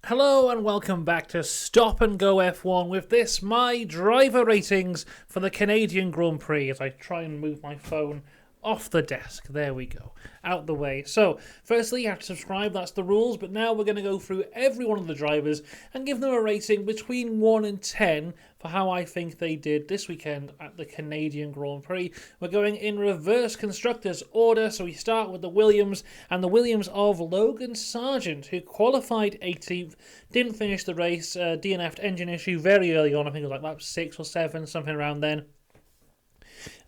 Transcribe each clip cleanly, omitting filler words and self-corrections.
Hello and welcome back to Stop and Go F1 with this, my driver ratings for the Canadian Grand Prix as I try and move my phone off the desk. There we go. Out the way. So, firstly, you have to subscribe, that's the rules, but now we're going to go through every one of the drivers and give them a rating between 1 and 10 for how I think they did this weekend at the Canadian Grand Prix. We're going in reverse constructors order, so we start with the Williams, and the Williams of Logan Sargent, who qualified 18th, didn't finish the race, DNF'd engine issue very early on, I think it was like lap 6 or 7, something around then.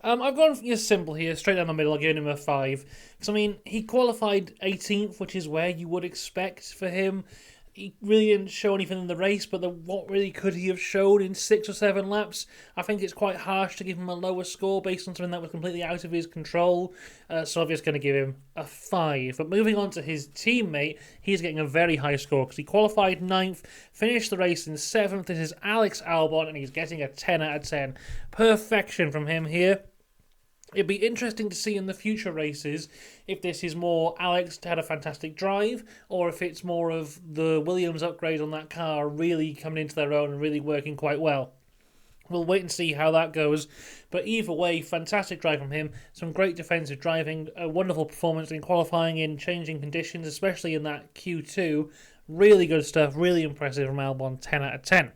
I've gone simple here, straight down the middle. I've given him a 5. Because, I mean, he qualified 18th, which is where you would expect for him. He really didn't show anything in the race, but what really could he have shown in 6 or 7 laps? I think it's quite harsh to give him a lower score based on something that was completely out of his control. So I'm just going to give him a 5. But moving on to his teammate, he's getting a very high score because he qualified 9th, finished the race in 7th. This is Alex Albon, and he's getting a 10 out of 10. Perfection from him here. It'd be interesting to see in the future races if this is more Alex had a fantastic drive or if it's more of the Williams upgrade on that car really coming into their own and really working quite well. We'll wait and see how that goes. But either way, fantastic drive from him. Some great defensive driving, a wonderful performance in qualifying in changing conditions, especially in that Q2. Really good stuff, really impressive from Albon, 10 out of 10.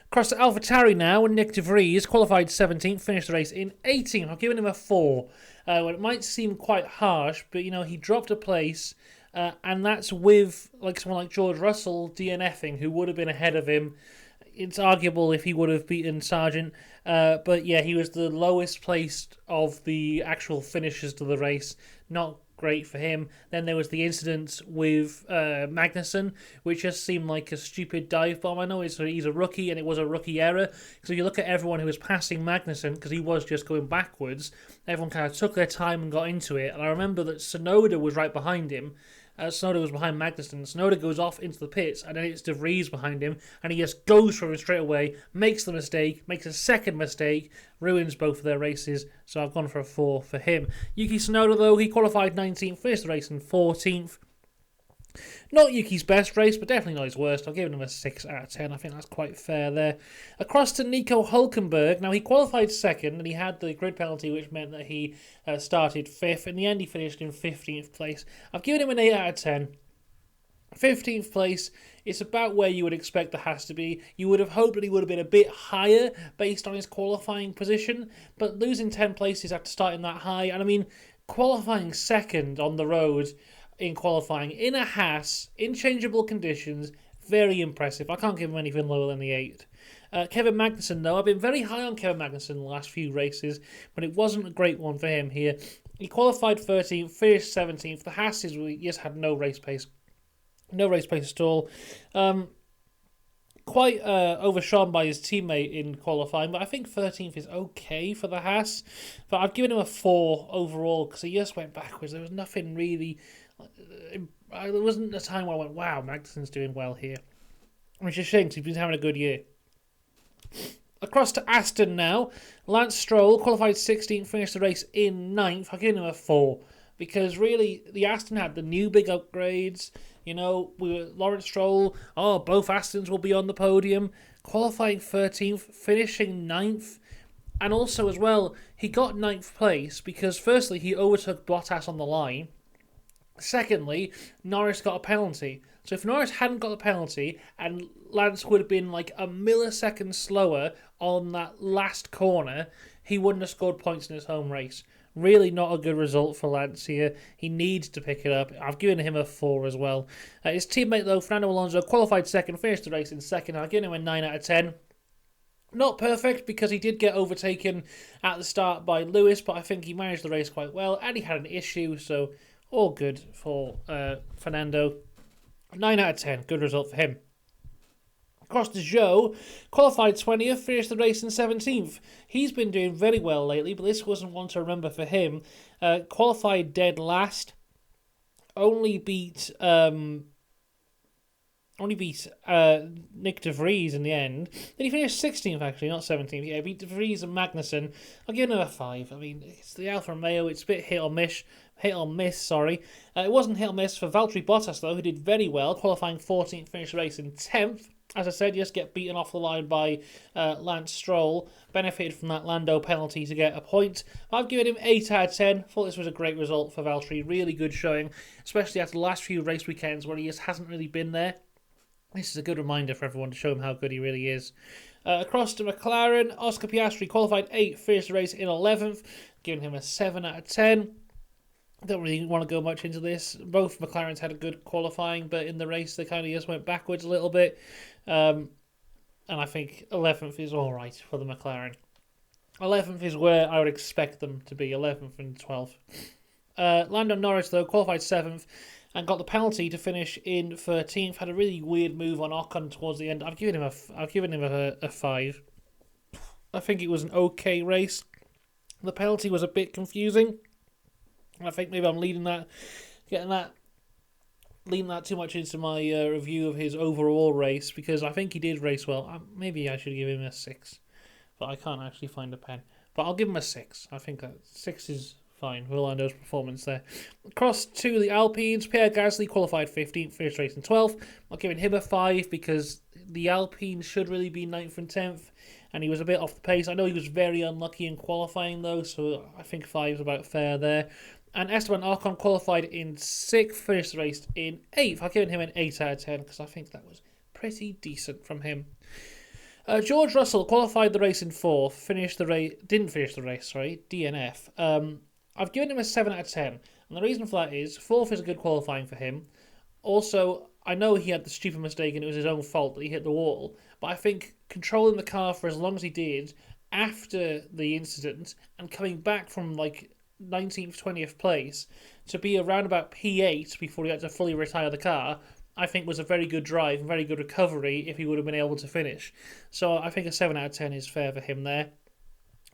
Across to AlphaTauri now, and Nick De Vries qualified 17th, finished the race in 18th. I've given him a 4. Well, it might seem quite harsh, but he dropped a place, and that's with someone like George Russell DNFing, who would have been ahead of him. It's arguable if he would have beaten Sargent, but yeah, he was the lowest placed of the actual finishers to the race. Not great for him. Then there was the incident with Magnussen, which just seemed like a stupid dive bomb. I know he's a rookie and it was a rookie error. So you look at everyone who was passing Magnussen, because he was just going backwards, everyone kind of took their time and got into it. And I remember that Tsunoda was right behind him. Tsunoda was behind Magnussen. Tsunoda goes off into the pits, and then it's De Vries behind him, and he just goes for him straight away, makes the mistake, makes a second mistake, ruins both of their races, so I've gone for a 4 for him. Yuki Tsunoda, though, he qualified 19th, finished the race in 14th. Not Yuki's best race, but definitely not his worst. I'll give him a 6 out of 10. I think that's quite fair there. Across to Nico Hülkenberg. Now, he qualified 2nd, and he had the grid penalty, which meant that he started 5th. In the end, he finished in 15th place. I've given him an 8 out of 10. 15th place, it's about where you would expect the Haas to be. You would have hoped that he would have been a bit higher based on his qualifying position, but losing 10 places after starting that high, and I mean, qualifying 2nd on the road in qualifying in a Haas, in changeable conditions, very impressive. I can't give him anything lower than the 8. Kevin Magnussen, though, I've been very high on Kevin Magnussen in the last few races, but it wasn't a great one for him here. He qualified 13th, finished 17th. The Haas just had no race pace. No race pace at all. Quite overshone by his teammate in qualifying, but I think 13th is okay for the Haas. But I've given him a 4 overall because he just went backwards. There was nothing really. There wasn't a time where I went, wow, Magnussen's doing well here. Which is a shame because he's been having a good year. Across to Aston now. Lance Stroll qualified 16th, finished the race in 9th. I've given him a 4 because really the Aston had the new big upgrades. Lawrence Stroll, both Astons will be on the podium. Qualifying 13th, finishing 9th. And also as well, he got 9th place because firstly, he overtook Bottas on the line. Secondly, Norris got a penalty. So if Norris hadn't got the penalty and Lance would have been like a millisecond slower on that last corner, he wouldn't have scored points in his home race. Really not a good result for Lance here. He needs to pick it up. I've given him a 4 as well. His teammate, though, Fernando Alonso, qualified 2nd, finished the race in 2nd. I've given him a 9 out of 10. Not perfect because he did get overtaken at the start by Lewis, but I think he managed the race quite well, and he had an issue, so all good for Fernando. 9 out of 10. Good result for him. Across to Zhou, qualified 20th, finished the race in 17th. He's been doing very well lately, but this wasn't one to remember for him. Qualified dead last. Only beat only beat Nick De Vries in the end. Then he finished 16th, actually, not 17th. Yeah, beat De Vries and Magnussen. I'll give him a 5. I mean, it's the Alfa Romeo. It's a bit hit or miss. Hit or miss, sorry. It wasn't hit or miss for Valtteri Bottas, though, who did very well, qualifying 14th, finished the race in 10th. As I said, just get beaten off the line by Lance Stroll. Benefited from that Lando penalty to get a point. I've given him 8 out of 10. Thought this was a great result for Valtteri. Really good showing, especially after the last few race weekends where he just hasn't really been there. This is a good reminder for everyone to show him how good he really is. Across to McLaren, Oscar Piastri qualified 8th, finished the race in 11th, giving him a 7 out of 10. Don't really want to go much into this. Both McLarens had a good qualifying, but in the race they kind of just went backwards a little bit. And I think 11th is all right for the McLaren. 11th is where I would expect them to be, 11th and 12th. Lando Norris, though, qualified 7th and got the penalty to finish in 13th. Had a really weird move on Ocon towards the end. I've given him a 5. I think it was an okay race. The penalty was a bit confusing. I think maybe I'm leading that too much into my review of his overall race, because I think he did race well. Maybe I should give him a 6, but I can't actually find a pen. But I'll give him a 6. I think 6 is fine for Lando's performance there. Across to the Alpines, Pierre Gasly qualified 15th, finished race in 12th. I'm giving him a 5 because the Alpines should really be 9th and 10th, and he was a bit off the pace. I know he was very unlucky in qualifying though, so I think 5 is about fair there. And Esteban Ocon qualified in 6th, finished the race in 8th. I've given him an 8 out of 10 because I think that was pretty decent from him. George Russell qualified the race in 4th, didn't finish the race, DNF. I've given him a 7 out of 10. And the reason for that is 4th is a good qualifying for him. Also, I know he had the stupid mistake and it was his own fault that he hit the wall, but I think controlling the car for as long as he did after the incident and coming back from 19th, 20th place to be around about P8 before he had to fully retire the car, I think was a very good drive and very good recovery if he would have been able to finish. So I think a 7 out of 10 is fair for him there.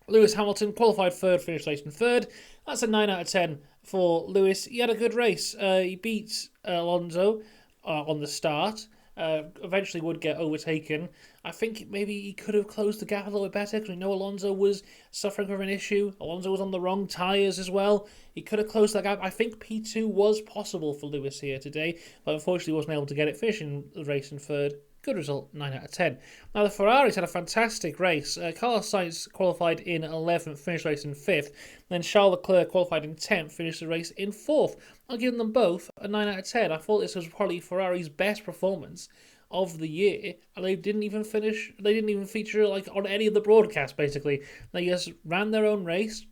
Lewis Hamilton qualified 3rd, finished race in 3rd. That's a 9 out of 10 for Lewis. He had a good race. He beat Alonso on the start. Eventually would get overtaken. I think maybe he could have closed the gap a little bit better because we know Alonso was suffering from an issue. Alonso was on the wrong tyres as well. He could have closed that gap. I think P2 was possible for Lewis here today, but unfortunately wasn't able to get it, finishing the race in 3rd. Good result, 9 out of 10. Now, the Ferraris had a fantastic race. Carlos Sainz qualified in 11th, finished the race in 5th. Then Charles Leclerc qualified in 10th, finished the race in 4th. I'll give them both a 9 out of 10. I thought this was probably Ferrari's best performance of the year, and they didn't even feature on any of the broadcasts, basically. They just ran their own race.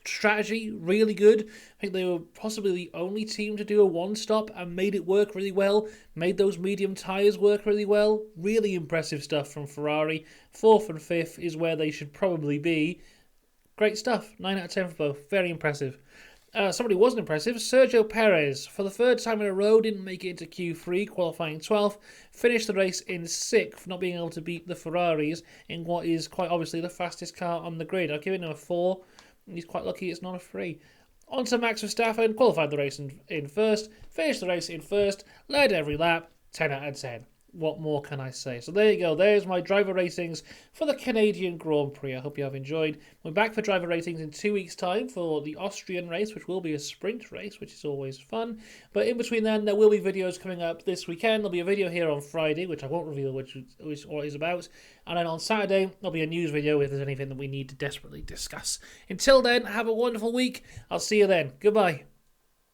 Strategy really good. I think they were possibly the only team to do a one-stop and made it work really well, made those medium tyres work really well. Really impressive stuff from Ferrari. 4th and 5th is where they should probably be. Great stuff. 9 out of 10 for both. Very impressive. Somebody who wasn't impressive, Sergio Perez, for the 3rd time in a row, didn't make it into Q3, qualifying 12th, finished the race in 6th, not being able to beat the Ferraris in what is quite obviously the fastest car on the grid. I'll give it a 4. He's quite lucky it's not a 3. On to Max Verstappen, qualified the race in 1st, finished the race in 1st, led every lap, 10 out of 10. What more can I say? So there you go. There's my driver ratings for the Canadian Grand Prix. I hope you have enjoyed. We're back for driver ratings in 2 weeks' time for the Austrian race, which will be a sprint race, which is always fun. But in between then, there will be videos coming up this weekend. There'll be a video here on Friday, which I won't reveal which is what it's about. And then on Saturday, there'll be a news video if there's anything that we need to desperately discuss. Until then, have a wonderful week. I'll see you then. Goodbye.